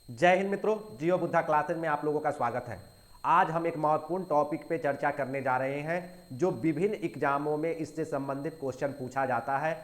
जय हिंद मित्रों, जियो बुद्धा क्लासेज में आप लोगों का स्वागत है। आज हम एक महत्वपूर्ण टॉपिक पे चर्चा करने जा रहे हैं जो विभिन्न एग्जामों में इससे संबंधित क्वेश्चन पूछा जाता है।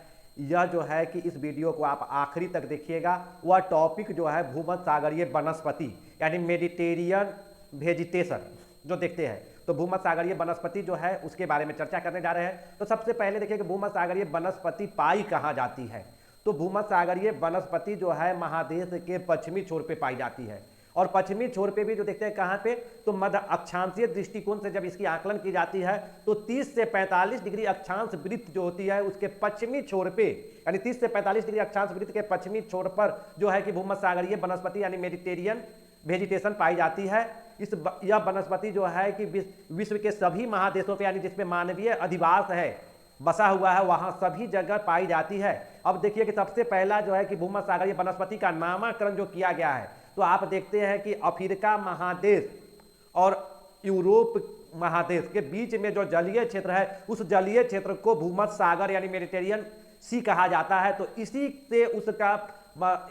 यह जो है कि इस वीडियो को आप आखिरी तक देखिएगा। वह टॉपिक जो है भूमध्यसागरीय वनस्पति यानी मेडिटेरियन वेजिटेशन जो देखते हैं, तो भूमध्यसागरीय वनस्पति जो है उसके बारे में चर्चा करने जा रहे हैं। तो सबसे पहले देखिए कि भूमध्यसागरीय वनस्पति पाई कहाँ जाती है। तो भूमध्यसागरीय वनस्पति जो है महादेश के पश्चिमी छोर पे पाई जाती है, और पश्चिमी छोर पे भी जो देखते हैं कहाँ पे, तो मध्य अक्षांशीय दृष्टिकोण से जब इसकी आकलन की जाती है तो 30 से 45 डिग्री अक्षांश वृत्त जो होती है उसके पश्चिमी छोर पे, यानी 30 से 45 डिग्री अक्षांश वृत्त के पश्चिमी छोर पर जो है कि भूमध्यसागरीय वनस्पति यानी मेडिटेरियन वेजिटेशन पाई जाती है। यह वनस्पति जो है कि विश्व के सभी महादेशों पे यानी जिसमें मानवीय अधिवास है, बसा हुआ है, वहां सभी जगह पाई जाती है। अब देखिए कि सबसे पहला जो है कि भूमध्यसागरीय वनस्पति का नामकरण जो किया गया है, तो आप देखते हैं कि अफ्रीका महादेश और यूरोप महादेश के बीच में जो जलीय क्षेत्र है उस जलीय क्षेत्र को भूमध्यसागर यानी मेडिटेरियन सी कहा जाता है। तो इसी से उसका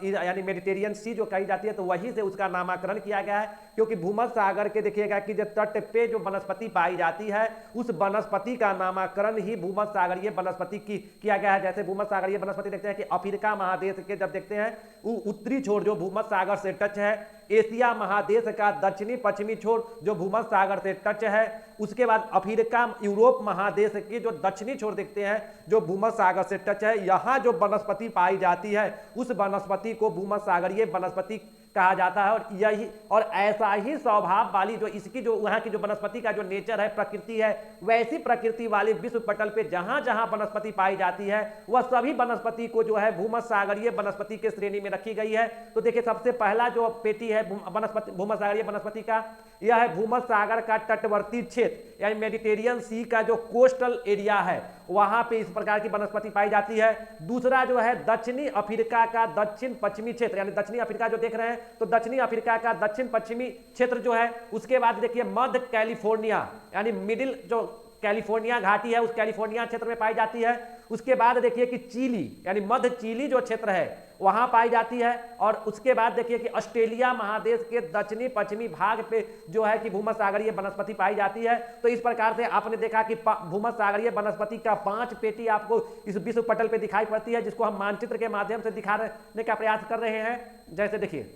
यानी मेडिटेरियन सी जो कही जाती है, तो वहीं से उसका नामकरण किया गया है। क्योंकि भूमध्यसागर के देखिएगा कि जो तट पे जो वनस्पति पाई जाती है उस वनस्पति का नामकरण ही भूमध्यसागरीय वनस्पति की किया गया है। जैसे भूमध्यसागरीय वनस्पति देखते हैं कि अफ्रीका महादेश के जब देखते हैं उत्तरी छोर जो भूमध्यसागर से टच है, एशिया महादेश का दक्षिणी पश्चिमी छोर जो भूमध्यसागर से टच है, उसके बाद अफ्रीका यूरोप महादेश के जो दक्षिणी छोर देखते हैं जो भूमध्यसागर से टच है, यहाँ जो वनस्पति पाई जाती है उस वनस्पति को भूमध्यसागरीय वनस्पति कहा जाता है। और ऐसा ही स्वभाव वाली जो इसकी जो वहां की जो वनस्पति का जो नेचर है, प्रकृति है, वैसी प्रकृति वाली विश्व पटल पे जहां जहां वनस्पति पाई जाती है वह सभी वनस्पति को जो है भूमध्यसागरीय वनस्पति के श्रेणी में रखी गई है। तो देखिए सबसे पहला जो पेटी है वनस्पति भूमध्यसागरीय वनस्पति का, यह है भूमध्यसागर का तटवर्ती क्षेत्र यानी मेडिटेरियन सी का जो कोस्टल एरिया है, वहां पे इस प्रकार की वनस्पति पाई जाती है। दूसरा जो है दक्षिणी अफ्रीका का दक्षिण पश्चिमी क्षेत्र यानी दक्षिणी अफ्रीका जो देख रहे हैं, तो दक्षिणी अफ्रीका का दक्षिण पश्चिमी क्षेत्र जो है, उसके बाद देखिए मध्य कैलिफोर्निया यानी मिडिल जो कैलिफोर्निया घाटी है उस कैलिफोर्निया क्षेत्र में पाई जाती है। उसके बाद देखिए कि चिली यानी मध्य चिली जो क्षेत्र है वहां पाई जाती है। और उसके बाद देखिए कि ऑस्ट्रेलिया महादेश के दक्षिणी पश्चिमी भाग पे जो है कि भूमध्यसागरीय वनस्पति पाई जाती है। तो इस प्रकार से आपने देखा कि भूमध्यसागरीय वनस्पति का 5 पेटी आपको इस विश्व पटल पे दिखाई पड़ती है, जिसको हम मानचित्र के माध्यम से दिखाने का प्रयास कर रहे हैं। जैसे देखिए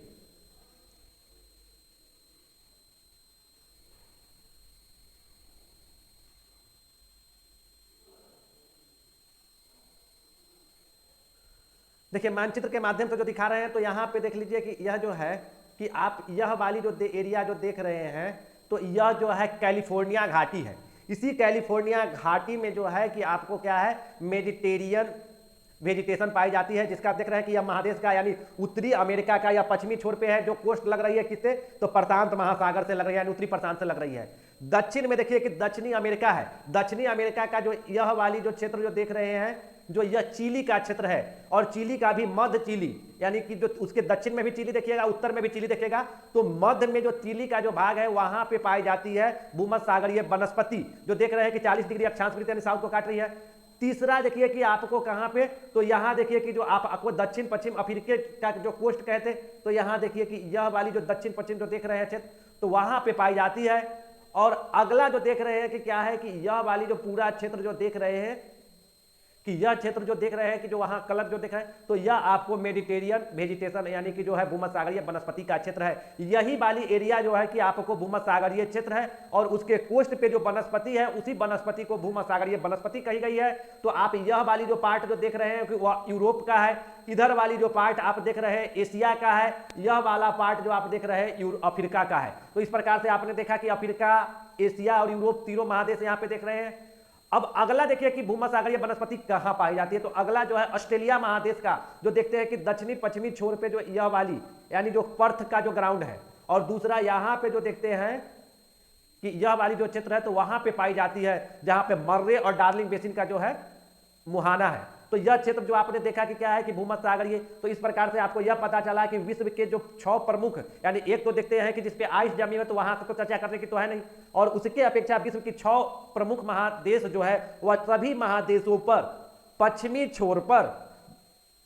देखिए मानचित्र के माध्यम से जो दिखा रहे हैं, तो यहाँ पे देख लीजिए कि यह जो है कि आप यह वाली जो एरिया जो देख रहे हैं, तो यह जो है कैलिफोर्निया घाटी है। इसी कैलिफोर्निया घाटी में जो है कि आपको क्या है मेडिटेरियन वेजिटेशन पाई जाती है, जिसका आप देख रहे हैं कि यह महादेश का यानी उत्तरी अमेरिका का या पश्चिमी छोर पे है, जो कोस्ट लग रही है किससे, तो प्रशांत महासागर से लग रही है यानी उत्तरी प्रशांत से लग रही है। दक्षिण में देखिए कि दक्षिणी अमेरिका है। दक्षिणी अमेरिका का जो यह वाली जो क्षेत्र जो देख रहे हैं, जो यह चिली का क्षेत्र है, और चिली का भी मध्य चिली यानी कि जो उसके दक्षिण में भी चिली देखिएगा, उत्तर में भी चिली देखिएगा, तो मध्य में जो चिली का जो भाग है वहां पे पाई जाती है भूमध्यसागरीय वनस्पति जो देख रहे हैं कि 40 डिग्री अक्षांश वृत्त यानी साउथ को काट रही है। तीसरा देखिए कि आपको कहां पे, तो यहां देखिए कि जो आपको दक्षिण पश्चिम अफ्रीका का जो कोस्ट कहते, तो यहां देखिए कि यह वाली जो दक्षिण पश्चिम जो देख रहे हैं क्षेत्र, तो वहां पे पाई जाती है। और अगला जो देख रहे हैं कि क्या है कि यह वाली जो पूरा क्षेत्र जो देख रहे हैं कि यह क्षेत्र जो देख रहे हैं कि जो वहां कलर जो देख रहे हैं, तो यह आपको मेडिटेरियन वेजिटेशन यानी कि जो है भूमध्यसागरीय वनस्पति का क्षेत्र है। यही वाली एरिया जो है कि आपको भूमध्यसागरीय क्षेत्र है, और उसके कोस्ट पे जो वनस्पति है उसी वनस्पति को भूमध्यसागरीय वनस्पति कही गई है। तो आप यह वाली जो पार्ट जो देख रहे हैं कि वह यूरोप का है, इधर वाली जो पार्ट आप देख रहे हैं एशिया का है, यह वाला पार्ट जो आप देख रहे हैं अफ्रीका का है। तो इस प्रकार से आपने देखा कि अफ्रीका, एशिया और यूरोप तीनों महादेश यहाँ पे देख रहे हैं। अब अगला देखिए कि भूमध्यसागरीय वनस्पति कहां पाई जाती है, तो अगला जो है ऑस्ट्रेलिया महादेश का जो देखते हैं कि दक्षिणी पश्चिमी छोर पे जो यह वाली यानी जो पर्थ का जो ग्राउंड है, और दूसरा यहां पे जो देखते हैं कि यह वाली जो क्षेत्र है तो वहां पे पाई जाती है जहां पे मर्रे और डार्लिंग बेसिन का जो है मुहाना है। तो यह क्षेत्र जो आपने देखा कि क्या है कि भूमध्यसागरीय, तो इस प्रकार से आपको यह पता चला कि विश्व के जो 6 प्रमुख यानी एक तो देखते हैं कि जिसपे आइस जमी है, तो वहां से तो चर्चा करने की तो है नहीं, और उसके अपेक्षा विश्व की 6 प्रमुख महादेश जो है वह सभी महादेशों पर पश्चिमी छोर पर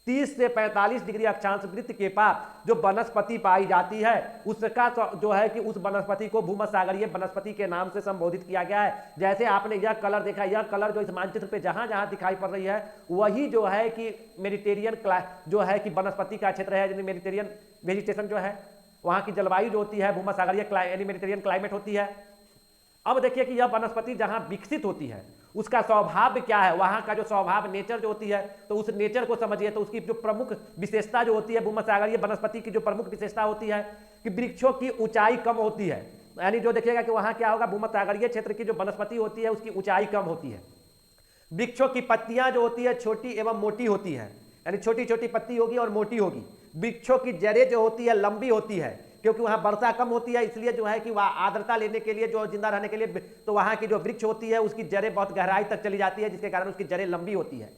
30 से 45 डिग्री अक्षांश वृत्त के पास जो वनस्पति पाई जाती है उसका जो है कि उस वनस्पति को भूमध्यसागरीय वनस्पति के नाम से संबोधित किया गया है। जैसे आपने यह कलर देखा, यह कलर जो इस मानचित्र पे जहां जहां दिखाई पड़ रही है वही जो है कि मेडिटेरियन जो है कि वनस्पति का क्षेत्र है, यानी मेडिटेरियन वेजिटेशन जो है, वहां की जलवायु जो होती है भूमध्यसागरीय यानी मेडिटेरियन क्लाइमेट होती है। अब देखिए कि यह वनस्पति जहां विकसित होती है उसका स्वभाव क्या है, वहां का जो स्वभाव नेचर जो होती है, तो उस नेचर को समझिए। तो उसकी जो प्रमुख विशेषता जो होती है भूमध्यसागरीय वनस्पति की जो प्रमुख विशेषता होती है कि वृक्षों की ऊंचाई कम होती है। यानी जो देखिएगा कि वहां क्या होगा, भूमध्यसागरीय क्षेत्र की जो वनस्पति होती है उसकी ऊंचाई कम होती है। वृक्षों की पत्तियां जो होती है छोटी एवं मोटी होती है, यानी छोटी छोटी पत्ती होगी और मोटी होगी। वृक्षों की जड़ें जो होती है लंबी होती है, क्योंकि वहां वर्षा कम होती है, इसलिए जो है कि वह आर्द्रता लेने के लिए, जो जिंदा रहने के लिए, तो वहां की जो वृक्ष होती है उसकी जड़ें बहुत गहराई तक चली जाती है, जिसके कारण उसकी जड़ें लंबी होती है।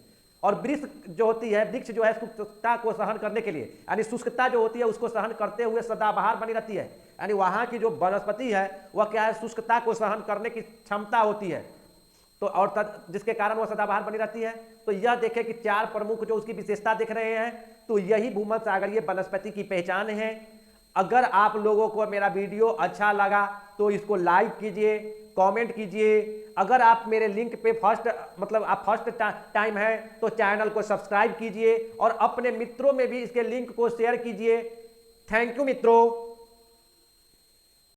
और वृक्ष जो होती है, वृक्ष जो है शुष्कता को सहन करने के लिए, यानी शुष्कता जो होती है उसको सहन करते हुए सदाबहार बनी रहती है। यानी वहां की जो वनस्पति है वह क्या है, शुष्कता को सहन करने की क्षमता होती है, तो और जिसके कारण वह सदाबहार बनी रहती है। तो यह देखें कि 4 प्रमुख जो उसकी विशेषता दिख रहे हैं, तो यही भूमध्यसागरीय वनस्पति की पहचान है। अगर आप लोगों को मेरा वीडियो अच्छा लगा तो इसको लाइक कीजिए, कमेंट कीजिए। अगर आप मेरे लिंक पे फर्स्ट टाइम है तो चैनल को सब्सक्राइब कीजिए और अपने मित्रों में भी इसके लिंक को शेयर कीजिए। थैंक यू मित्रों।